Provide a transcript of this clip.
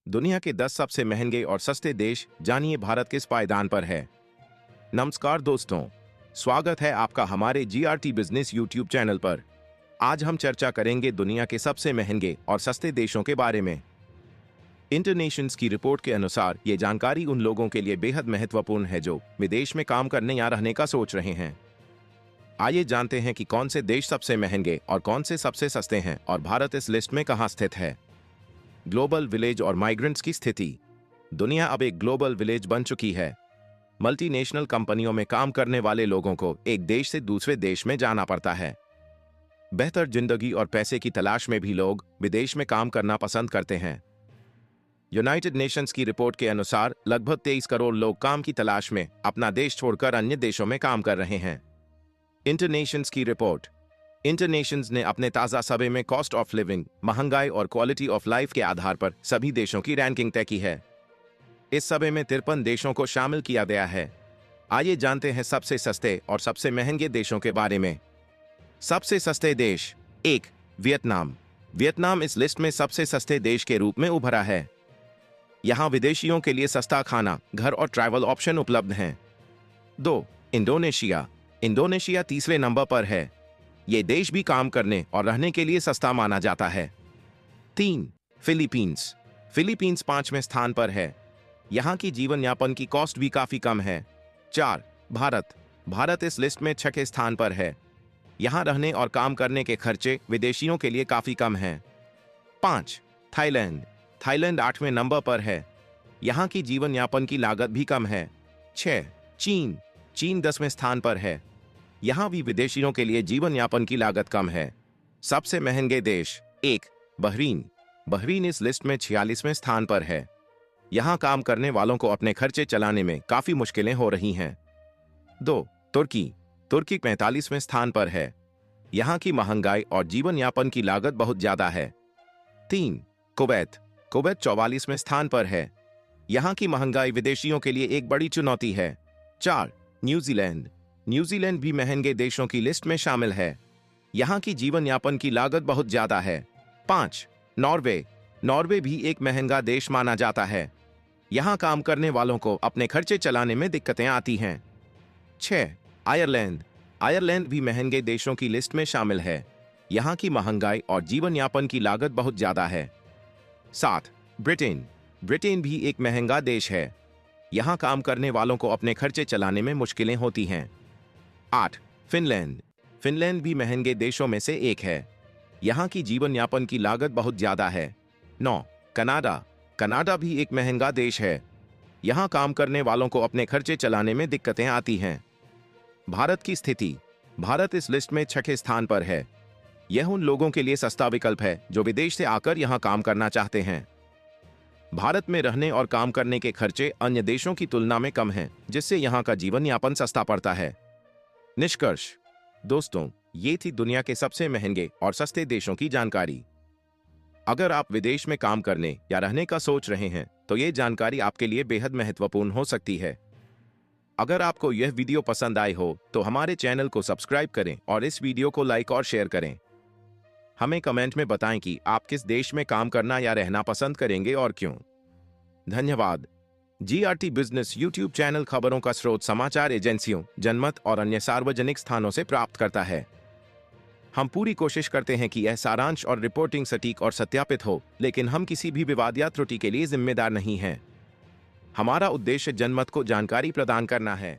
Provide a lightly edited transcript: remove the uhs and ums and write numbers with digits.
दुनिया के 10 सबसे महंगे और सस्ते देश, जानिए भारत किस पायदान पर है। नमस्कार दोस्तों, स्वागत है आपका हमारे जीआरटी बिजनेस यूट्यूब चैनल पर। आज हम चर्चा करेंगे दुनिया के सबसे महंगे और सस्ते देशों के बारे में। इंटरनेशंस की रिपोर्ट के अनुसार ये जानकारी उन लोगों के लिए बेहद महत्वपूर्ण है जो विदेश में काम करने या रहने का सोच रहे हैं। आइए जानते हैं कि कौन से देश सबसे महंगे और कौन से सबसे सस्ते हैं और भारत इस लिस्ट में कहां स्थित है। ग्लोबल विलेज और माइग्रेंट्स की स्थिति। दुनिया अब एक ग्लोबल विलेज बन चुकी है। मल्टीनेशनल कंपनियों में काम करने वाले लोगों को एक देश से दूसरे देश में जाना पड़ता है। बेहतर जिंदगी और पैसे की तलाश में भी लोग विदेश में काम करना पसंद करते हैं। यूनाइटेड नेशंस की रिपोर्ट के अनुसार लगभग 23 करोड़ लोग काम की तलाश में अपना देश छोड़कर अन्य देशों में काम कर रहे हैं। इंटरनेशंस की रिपोर्ट। इंटरनेशंस ने अपने ताज़ा सर्वे में कॉस्ट ऑफ लिविंग, महंगाई और क्वालिटी ऑफ लाइफ के आधार पर सभी देशों की रैंकिंग तय की है। इस सर्वे में 53 देशों को शामिल किया गया है। आइए जानते हैं सबसे सस्ते और सबसे महंगे देशों के बारे में। सबसे सस्ते देश। 1. वियतनाम। वियतनाम इस लिस्ट में सबसे सस्ते देश के रूप में उभरा है। यहाँ विदेशियों के लिए सस्ता खाना, घर और ट्रैवल ऑप्शन उपलब्ध हैं। 2. इंडोनेशिया। इंडोनेशिया तीसरे नंबर पर है। ये देश भी काम करने और रहने के लिए सस्ता माना जाता है। 3. फिलीपींस। फिलीपींस 5वें स्थान पर है। यहाँ की जीवन यापन की कॉस्ट भी काफी कम है। 4. भारत। भारत इस लिस्ट में 6वें स्थान पर है। यहाँ रहने और काम करने के खर्चे विदेशियों के लिए काफी कम हैं। 5. थाईलैंड। थाईलैंड 8वें नंबर पर है। यहाँ की जीवन यापन की लागत भी कम है। 6. चीन। चीन 10वें स्थान पर है। यहाँ भी विदेशियों के लिए जीवन यापन की लागत कम है। सबसे महंगे देश। 1. बहरीन। बहरीन इस लिस्ट में 46वें स्थान पर है। यहाँ काम करने वालों को अपने खर्चे चलाने में काफी मुश्किलें हो रही हैं। 2. तुर्की। तुर्की 45वें स्थान पर है। यहाँ की महंगाई और जीवन यापन की लागत बहुत ज्यादा है। 3. कुवैत। कुवैत 44वें स्थान पर है। यहाँ की महंगाई विदेशियों के लिए एक बड़ी चुनौती है। 4. न्यूजीलैंड। न्यूजीलैंड भी महंगे देशों की लिस्ट में शामिल है। यहाँ की जीवन यापन की लागत बहुत ज्यादा है। 5. नॉर्वे। नॉर्वे भी एक महंगा देश माना जाता है। यहाँ काम करने वालों को अपने खर्चे चलाने में दिक्कतें आती हैं। 6. आयरलैंड। आयरलैंड भी महंगे देशों की लिस्ट में शामिल है। यहाँ की महंगाई और जीवन यापन की लागत बहुत ज्यादा है। 7. ब्रिटेन। ब्रिटेन भी एक महंगा देश है। यहाँ काम करने वालों को अपने खर्चे चलाने में मुश्किलें होती हैं। 8. फिनलैंड। फिनलैंड भी महंगे देशों में से एक है। यहाँ की जीवन यापन की लागत बहुत ज्यादा है। 9. कनाडा। कनाडा भी एक महंगा देश है। यहाँ काम करने वालों को अपने खर्चे चलाने में दिक्कतें आती हैं। भारत की स्थिति। भारत इस लिस्ट में 6वें स्थान पर है। यह उन लोगों के लिए सस्ता विकल्प है जो विदेश से आकर यहाँ काम करना चाहते हैं। भारत में रहने और काम करने के खर्चे अन्य देशों की तुलना में कम हैं, जिससे यहाँ का जीवन यापन सस्ता पड़ता है। निष्कर्ष। दोस्तों, ये थी दुनिया के सबसे महंगे और सस्ते देशों की जानकारी। अगर आप विदेश में काम करने या रहने का सोच रहे हैं तो ये जानकारी आपके लिए बेहद महत्वपूर्ण हो सकती है। अगर आपको यह वीडियो पसंद आई हो तो हमारे चैनल को सब्सक्राइब करें और इस वीडियो को लाइक और शेयर करें। हमें कमेंट में बताएं कि आप किस देश में काम करना या रहना पसंद करेंगे और क्यों। धन्यवाद। जीआरटी बिजनेस यूट्यूब चैनल खबरों का स्रोत समाचार एजेंसियों, जनमत और अन्य सार्वजनिक स्थानों से प्राप्त करता है। हम पूरी कोशिश करते हैं कि यह सारांश और रिपोर्टिंग सटीक और सत्यापित हो, लेकिन हम किसी भी विवाद या त्रुटि के लिए जिम्मेदार नहीं हैं। हमारा उद्देश्य जनमत को जानकारी प्रदान करना है।